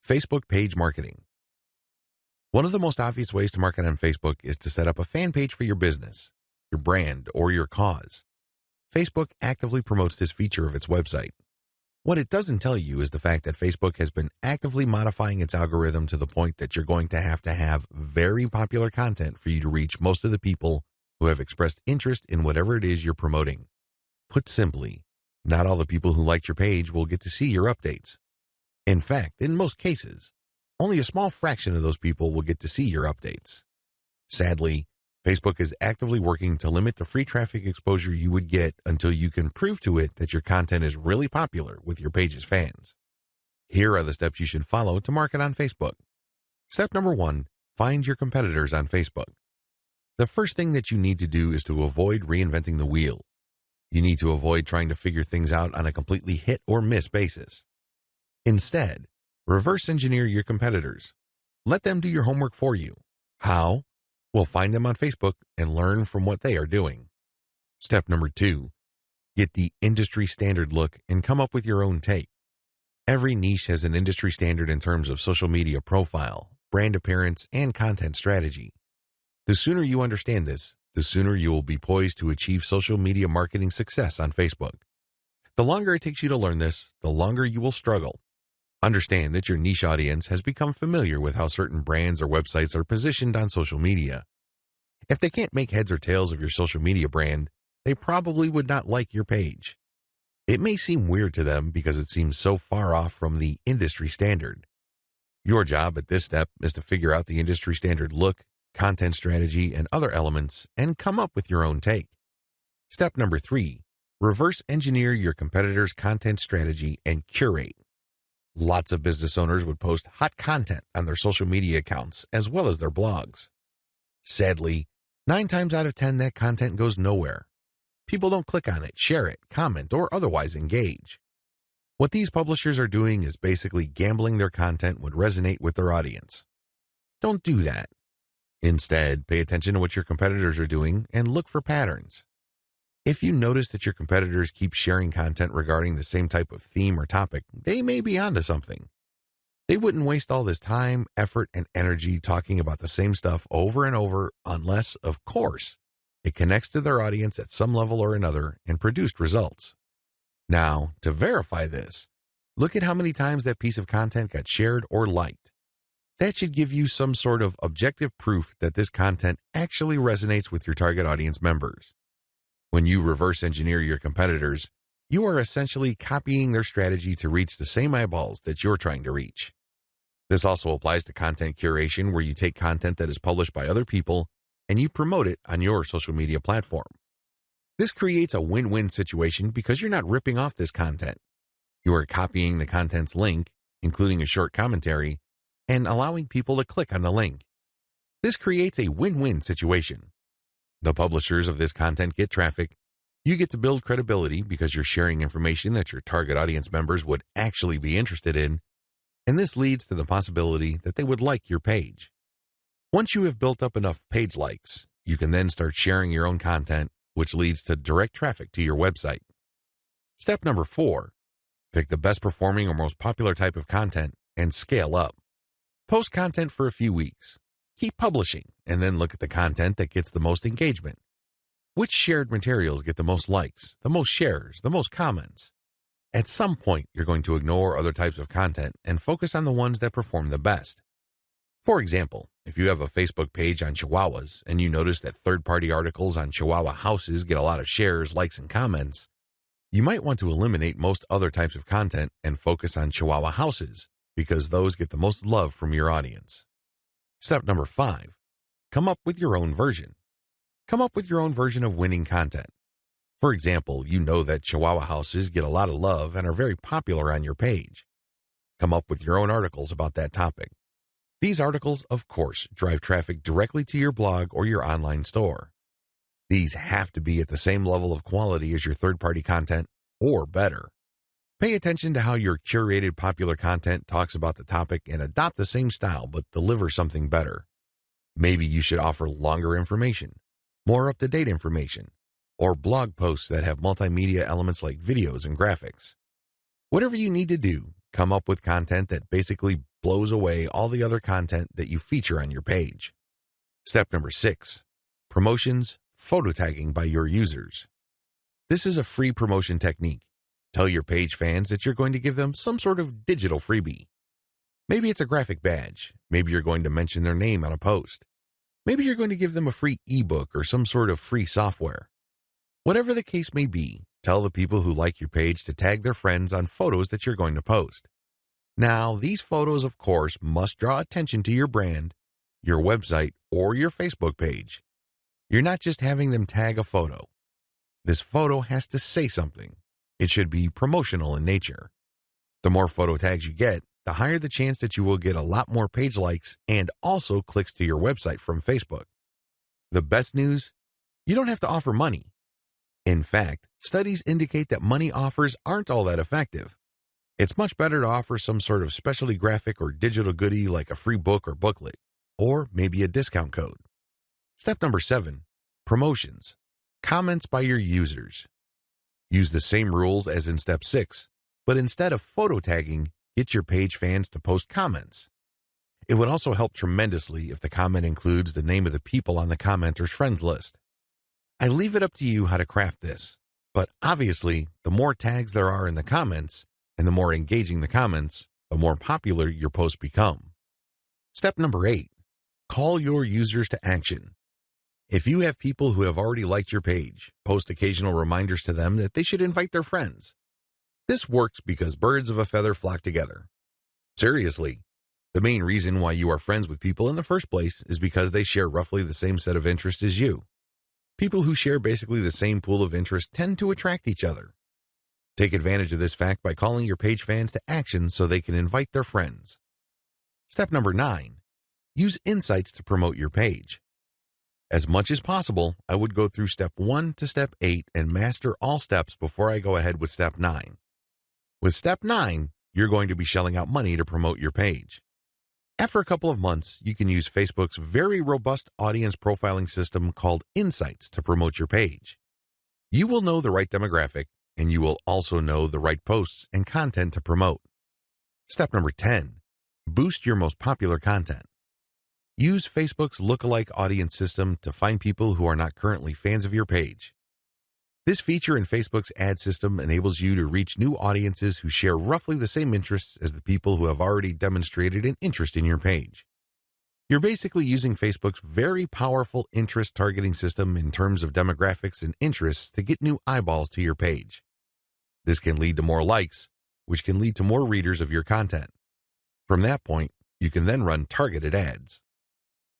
Facebook page marketing. One of the most obvious ways to market on Facebook is to set up a fan page for your business, your brand, or your cause. Facebook actively promotes this feature of its website. What it doesn't tell you is the fact that Facebook has been actively modifying its algorithm to the point that you're going to have very popular content for you to reach most of the people who have expressed interest in whatever it is you're promoting. Put simply, not all the people who liked your page will get to see your updates. In fact, in most cases, only a small fraction of those people will get to see your updates. Sadly, Facebook is actively working to limit the free traffic exposure you would get until you can prove to it that your content is really popular with your page's fans. Here are the steps you should follow to market on Facebook. Step number 1, find your competitors on Facebook. The first thing that you need to do is to avoid reinventing the wheel. You need to avoid trying to figure things out on a completely hit or miss basis. Instead, reverse engineer your competitors. Let them do your homework for you. How? Well, find them on Facebook and learn from what they are doing. Step number 2, get the industry standard look and come up with your own take. Every niche has an industry standard in terms of social media profile, brand appearance, and content strategy. The sooner you understand this, the sooner you will be poised to achieve social media marketing success on Facebook. The longer it takes you to learn this, the longer you will struggle. Understand that your niche audience has become familiar with how certain brands or websites are positioned on social media. If they can't make heads or tails of your social media brand, they probably would not like your page. It may seem weird to them because it seems so far off from the industry standard. Your job at this step is to figure out the industry standard look, content strategy, and other elements, and come up with your own take. Step number 3, reverse engineer your competitors' content strategy and curate. Lots of business owners would post hot content on their social media accounts as well as their blogs. Sadly, 9 times out of 10 that content goes nowhere. People don't click on it, share it, comment, or otherwise engage. What these publishers are doing is basically gambling their content would resonate with their audience. Don't do that. Instead, pay attention to what your competitors are doing and look for patterns. If you notice that your competitors keep sharing content regarding the same type of theme or topic, they may be onto something. They wouldn't waste all this time, effort, and energy talking about the same stuff over and over unless, of course, it connects to their audience at some level or another and produced results. Now, to verify this, look at how many times that piece of content got shared or liked. That should give you some sort of objective proof that this content actually resonates with your target audience members. When you reverse engineer your competitors, you are essentially copying their strategy to reach the same eyeballs that you're trying to reach. This also applies to content curation, where you take content that is published by other people and you promote it on your social media platform. This creates a win-win situation because you're not ripping off this content. You are copying the content's link, including a short commentary, and allowing people to click on the link. This creates a win-win situation. The publishers of this content get traffic. You get to build credibility because you're sharing information that your target audience members would actually be interested in, and this leads to the possibility that they would like your page. Once you have built up enough page likes, you can then start sharing your own content, which leads to direct traffic to your website. Step number 4, pick the best performing or most popular type of content and scale up. Post content for a few weeks. Keep publishing, and then look at the content that gets the most engagement. Which shared materials get the most likes, the most shares, the most comments? At some point, you're going to ignore other types of content and focus on the ones that perform the best. For example, if you have a Facebook page on Chihuahuas and you notice that third-party articles on Chihuahua houses get a lot of shares, likes, and comments, you might want to eliminate most other types of content and focus on Chihuahua houses because those get the most love from your audience. Step number 5, come up with your own version. Come up with your own version of winning content. For example, you know that Chihuahua houses get a lot of love and are very popular on your page. Come up with your own articles about that topic. These articles, of course, drive traffic directly to your blog or your online store. These have to be at the same level of quality as your third-party content, or better. Pay attention to how your curated popular content talks about the topic and adopt the same style but deliver something better. Maybe you should offer longer information, more up-to-date information, or blog posts that have multimedia elements like videos and graphics. Whatever you need to do, come up with content that basically blows away all the other content that you feature on your page. Step number 6, promotions, photo tagging by your users. This is a free promotion technique. Tell your page fans that you're going to give them some sort of digital freebie. Maybe it's a graphic badge. Maybe you're going to mention their name on a post. Maybe you're going to give them a free ebook or some sort of free software. Whatever the case may be, tell the people who like your page to tag their friends on photos that you're going to post. Now, these photos, of course, must draw attention to your brand, your website, or your Facebook page. You're not just having them tag a photo. This photo has to say something. It should be promotional in nature. The more photo tags you get, the higher the chance that you will get a lot more page likes and also clicks to your website from Facebook. The best news? You don't have to offer money. In fact, studies indicate that money offers aren't all that effective. It's much better to offer some sort of specialty graphic or digital goodie like a free book or booklet, or maybe a discount code. Step number 7, promotions. Comments by your users. Use the same rules as in step 6, but instead of photo tagging, get your page fans to post comments. It would also help tremendously if the comment includes the name of the people on the commenter's friends list. I leave it up to you how to craft this, but obviously, the more tags there are in the comments, and the more engaging the comments, the more popular your posts become. Step number 8, call your users to action. If you have people who have already liked your page, post occasional reminders to them that they should invite their friends. This works because birds of a feather flock together. Seriously, the main reason why you are friends with people in the first place is because they share roughly the same set of interests as you. People who share basically the same pool of interests tend to attract each other. Take advantage of this fact by calling your page fans to action so they can invite their friends. Step number 9, use insights to promote your page. As much as possible, I would go through step 1 to step 8 and master all steps before I go ahead with step 9. With step 9, you're going to be shelling out money to promote your page. After a couple of months, you can use Facebook's very robust audience profiling system called Insights to promote your page. You will know the right demographic, and you will also know the right posts and content to promote. Step number 10, boost your most popular content. Use Facebook's lookalike audience system to find people who are not currently fans of your page. This feature in Facebook's ad system enables you to reach new audiences who share roughly the same interests as the people who have already demonstrated an interest in your page. You're basically using Facebook's very powerful interest targeting system in terms of demographics and interests to get new eyeballs to your page. This can lead to more likes, which can lead to more readers of your content. From that point, you can then run targeted ads.